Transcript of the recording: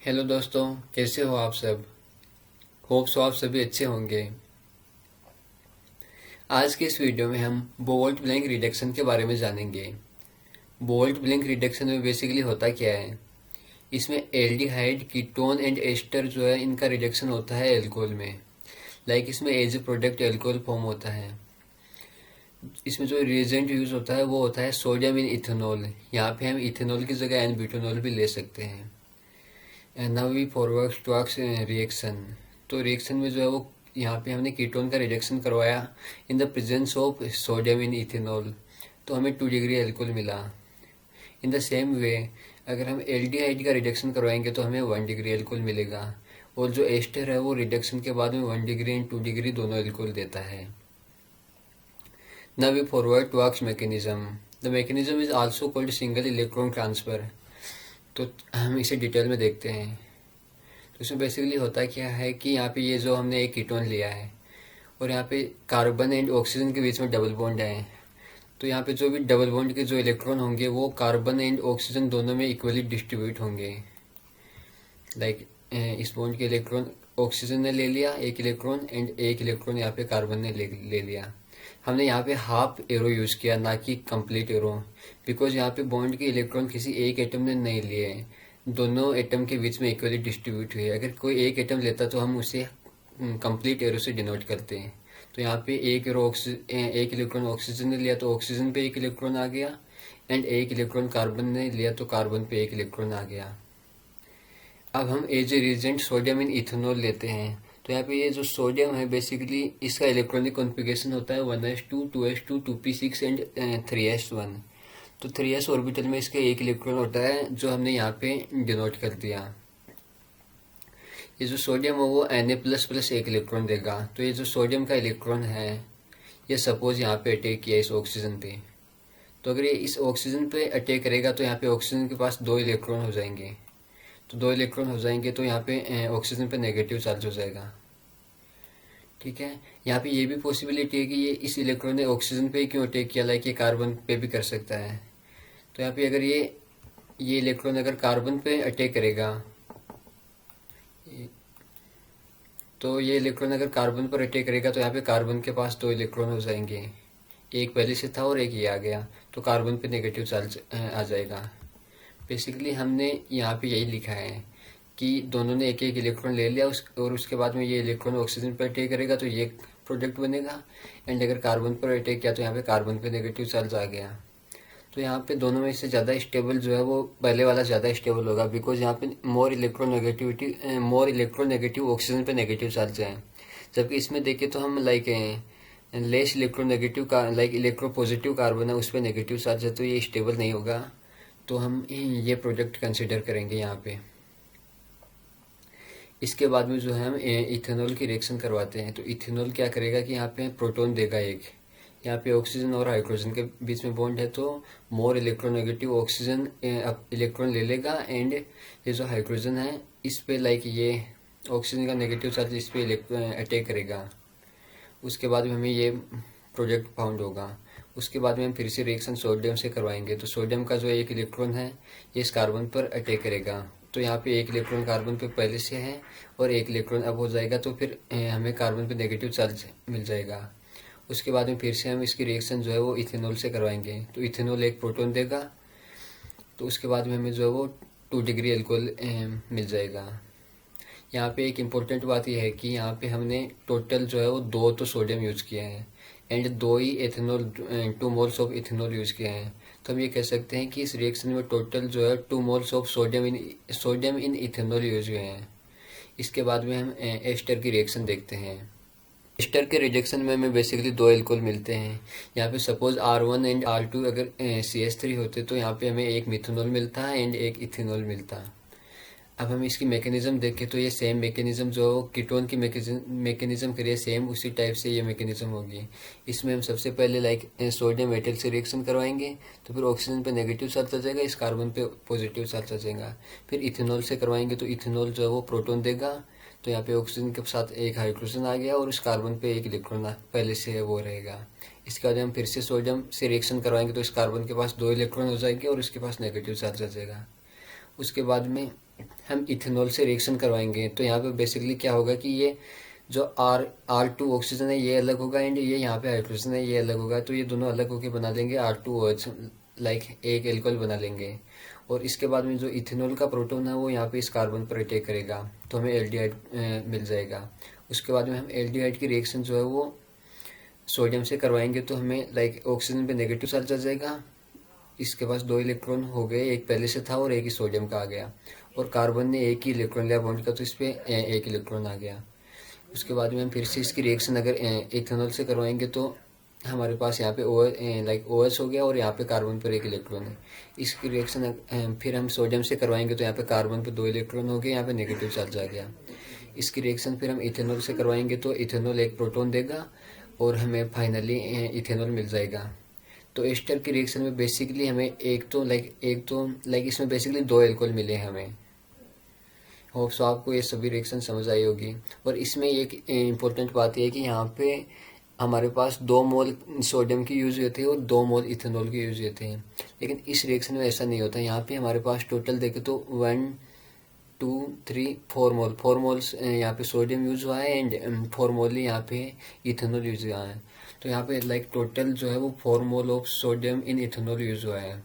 Hello दोस्तों, कैसे हो आप सब। होप सो आप सभी अच्छे होंगे। आज के इस वीडियो में हम बोल्ट ब्लैंक रिडक्शन के बारे में जानेंगे। बोल्ट ब्लैंक रिडक्शन में बेसिकली होता क्या है। इसमें एल्डिहाइड, कीटोन एंड एस्टर जो है इनका रिडक्शन होता है एल्कोहल में। इसमें as a product alcohol form होता है। इसमें जो रिएजेंट यूज होता है वो होता है सोडियम इन इथेनॉल। यहाँ पे हम इथेनॉल की जगह एन ब्यूटेनॉल भी ले सकते हैं। And now we forward towards reaction. तो रिएक्शन में जो है वो यहाँ पे हमने कीटोन का रिडक्शन करवाया in the presence of sodium in ethanol, तो हमें 2 डिग्री एल्कोहल मिला। इन द सेम वे अगर हम एल्डिहाइड का रिडक्शन करवाएंगे तो हमें 1 डिग्री एल्कोहल मिलेगा, और जो एस्टर है वो रिडक्शन के बाद में 1 डिग्री एंड 2 डिग्री दोनों एल्कोहल देता है। Now we forward towards mechanism. The mechanism is also called single electron transfer. तो हम इसे डिटेल में देखते हैं। तो इसमें बेसिकली होता क्या है कि यहाँ पे ये जो हमने एक कीटोन लिया है और यहाँ पे कार्बन एंड ऑक्सीजन के बीच में डबल बॉन्ड है। तो यहाँ पे जो भी डबल बॉन्ड के जो इलेक्ट्रॉन होंगे वो कार्बन एंड ऑक्सीजन दोनों में इक्वली डिस्ट्रीब्यूट होंगे। इस बॉन्ड के इलेक्ट्रॉन ऑक्सीजन ने ले लिया एक इलेक्ट्रॉन, एंड एक इलेक्ट्रॉन यहाँ पे कार्बन ने ले लिया। हमने यहाँ पे हाफ एरो यूज किया, ना कि कंप्लीट एरो, बिकॉज यहाँ पे बॉन्ड के इलेक्ट्रॉन किसी एक एटम ने नहीं लिए, दोनों एटम के बीच में इक्वली डिस्ट्रीब्यूट हुए। अगर कोई एक एटम लेता तो हम उसे कंप्लीट एरो से डिनोट करते हैं। तो यहाँ पे एक इलेक्ट्रॉन ऑक्सीजन ने लिया तो ऑक्सीजन पे एक इलेक्ट्रॉन आ गया, एंड एक इलेक्ट्रॉन कार्बन ने लिया तो कार्बन पे एक इलेक्ट्रॉन आ गया। अब हम as a reagent sodium in ethanol लेते हैं। तो यहाँ पे ये जो सोडियम है बेसिकली इसका इलेक्ट्रॉनिक कॉन्फ़िगरेशन होता है 1s2, 2s2, 2p6 and 3s1। तो 3s ऑर्बिटल में इसका एक इलेक्ट्रॉन होता है जो हमने यहाँ पे डिनोट कर दिया। ये जो सोडियम है वो Na++ एक इलेक्ट्रॉन देगा। तो ये जो सोडियम का इलेक्ट्रॉन है ये सपोज यहाँ पे अटैक किया इस ऑक्सीजन पे। तो अगर ये इस ऑक्सीजन पे अटैक करेगा तो यहाँ पे ऑक्सीजन के पास 2 इलेक्ट्रॉन हो जाएंगे। तो 2 इलेक्ट्रॉन हो जाएंगे तो यहाँ पे ऑक्सीजन पे नेगेटिव चार्ज हो जाएगा। ठीक है, यहाँ पे ये भी पॉसिबिलिटी है कि ये इस इलेक्ट्रॉन ने ऑक्सीजन पे क्यों अटैक किया, लाइक ये कार्बन पे भी कर सकता है। तो यहाँ पे अगर ये इलेक्ट्रॉन अगर कार्बन पे अटैक करेगा, तो ये इलेक्ट्रॉन अगर कार्बन पर अटैक करेगा तो यहाँ पे कार्बन के पास 2 इलेक्ट्रॉन हो जाएंगे। एक पहले से था और एक ये आ गया, तो कार्बन पे नेगेटिव चार्ज आ जाएगा। बेसिकली हमने यहाँ पे यही लिखा है कि दोनों ने एक एक इलेक्ट्रॉन ले लिया और उसके बाद में ये इलेक्ट्रॉन ऑक्सीजन पर अटैक करेगा तो ये प्रोडक्ट बनेगा, एंड अगर कार्बन पर अटैक किया तो यहाँ पे कार्बन पे नेगेटिव चार्ज आ गया। तो यहाँ पे दोनों में से ज़्यादा स्टेबल जो है वो पहले वाला ज़्यादा स्टेबल होगा, बिकॉज यहाँ पे मोर इलेक्ट्रोनेगेटिव ऑक्सीजन पे नेगेटिव चार्ज है। जबकि इसमें देखें तो हम लेस इलेक्ट्रोनेगेटिव का इलेक्ट्रोपॉजिटिव कार्बन है उस पर नेगेटिव चार्ज है, तो ये स्टेबल नहीं होगा। तो हम ये प्रोडक्ट कंसिडर करेंगे यहाँ पे। इसके बाद में जो है हम इथेनॉल की रिएक्शन करवाते हैं। तो इथेनॉल क्या करेगा कि यहाँ पे प्रोटॉन देगा एक, यहाँ पे ऑक्सीजन और हाइड्रोजन के बीच में बॉन्ड है तो मोर इलेक्ट्रोनेगेटिव ऑक्सीजन इलेक्ट्रॉन ले लेगा, एंड ये जो हाइड्रोजन है इस पे ये ऑक्सीजन का नेगेटिव चार्ज इस पे अटैक करेगा। उसके बाद में हमें ये प्रोडक्ट फाउंड होगा। उसके बाद में हम फिर से रिएक्शन सोडियम से करवाएंगे। तो सोडियम का जो एक इलेक्ट्रॉन है ये इस कार्बन पर अटैक करेगा। तो यहाँ पे एक इलेक्ट्रॉन कार्बन पे पहले से है और एक इलेक्ट्रॉन अब हो जाएगा, तो फिर हमें कार्बन पे नेगेटिव चार्ज मिल जाएगा। उसके बाद में फिर से हम इसकी रिएक्शन जो है वो इथेनॉल से करवाएंगे। तो इथेनॉल एक प्रोटॉन देगा, तो उसके बाद में हमें जो है वो 2 डिग्री एल्कोहल मिल जाएगा। यहाँ पे एक इम्पोर्टेंट बात यह है कि यहाँ पे हमने टोटल जो है वो 2 तो सोडियम यूज किया है, and 2 he ethanol 2 moles of ethanol use किया है। तो हम ये कह सकते हैं कि इस रिएक्शन में टोटल जो है 2 moles of sodium in ethanol use हुए हैं। इसके बाद में हम एस्टर की रिएक्शन देखते हैं। एस्टर के रिजेक्शन में हमें बेसिकली 2 एल्कोहल मिलते हैं। यहाँ पे सपोज R1 एंड R2 अगर CH3 होते तो यहाँ पे हमें एक मिथेनॉल मिलता है एंड एक इथेनॉल मिलता है। अब हम इसकी मैकेनिज्म देखें तो ये सेम मैकेनिज्म जो कीटोन की मैकेनिज्म करिए सेम उसी टाइप से ये मैकेनिज्म होगी। इसमें हम सबसे पहले सोडियम मेटल से रिएक्शन करवाएंगे, तो फिर ऑक्सीजन पे नेगेटिव चार्ज आ जाएगा, इस कार्बन पे पॉजिटिव चार्ज आ जाएगा। फिर इथेनॉल से करवाएंगे तो इथेनॉल जो है वो प्रोटॉन देगा, तो यहाँ पे ऑक्सीजन के साथ एक हाइड्रोजन आ गया और उस कार्बन पे एक इलेक्ट्रॉन पहले से है वो रहेगा। इसके बाद हम फिर से सोडियम से रिएक्शन करवाएंगे तो इस कार्बन के पास 2 इलेक्ट्रॉन हो जाएंगे और इसके पास नेगेटिव चार्ज आ जाएगा। उसके बाद में हम इथेनॉल से रिएक्शन करवाएंगे तो यहाँ पे बेसिकली क्या होगा कि ये जो R2 ऑक्सीजन है ये अलग होगा, एंड ये यहाँ पे हाइड्रोजन है ये अलग होगा, तो ये दोनों अलग होके बना लेंगे R2OH, लाइक एक एल्कोहल बना लेंगे। और इसके बाद में जो इथेनॉल का प्रोटॉन है वो यहाँ पे इस कार्बन पर अटैक करेगा तो हमें एल्डिहाइड मिल जाएगा। उसके बाद में हम एल्डिहाइड की रिएक्शन जो है वो सोडियम से करवाएंगे तो हमें लाइक ऑक्सीजन पे नेगेटिव चार्ज आ जाएगा, इसके पास 2 इलेक्ट्रॉन हो गए, एक पहले से था और एक ही सोडियम का आ गया, और कार्बन ने एक ही इलेक्ट्रॉन लिया बॉन्ड का तो इस पे एक इलेक्ट्रॉन आ गया। उसके बाद में हम फिर से इसकी रिएक्शन अगर इथेनॉल से करवाएंगे तो हमारे पास यहाँ पे OH हो गया और यहाँ पे कार्बन पर एक इलेक्ट्रॉन है। इसकी रिएक्शन फिर हम सोडियम से करवाएंगे तो यहाँ पे कार्बन पे 2 इलेक्ट्रॉन हो गए, यहाँ पे नेगेटिव चार्ज आ गया। इसकी रिएक्शन फिर हम इथेनॉल से करवाएंगे तो इथेनॉल एक प्रोटॉन देगा और हमें फाइनली इथेनॉल मिल जाएगा। तो इस टाइप की रिएक्शन में बेसिकली हमें एक तो लाइक इसमें बेसिकली 2 एल्कोहल मिले हैं हमें। होप सो आपको ये सभी रिएक्शन समझ आई होगी। और इसमें एक इम्पोर्टेंट बात यह है कि यहाँ पे हमारे पास 2 मोल सोडियम की यूज होते हैं और 2 मोल इथेनॉल के यूज होते हैं, लेकिन इस रिएक्शन में ऐसा नहीं होता। यहाँ पे हमारे पास टोटल देखे तो 1 2 3 4 मोल्स यहाँ पे सोडियम यूज हुआ है एंड 4 मोल यहाँ पे इथेनॉल यूज हुआ है। तो यहाँ पे लाइक टोटल जो है वो 4 mole of sodium in ethanol use हुआ है।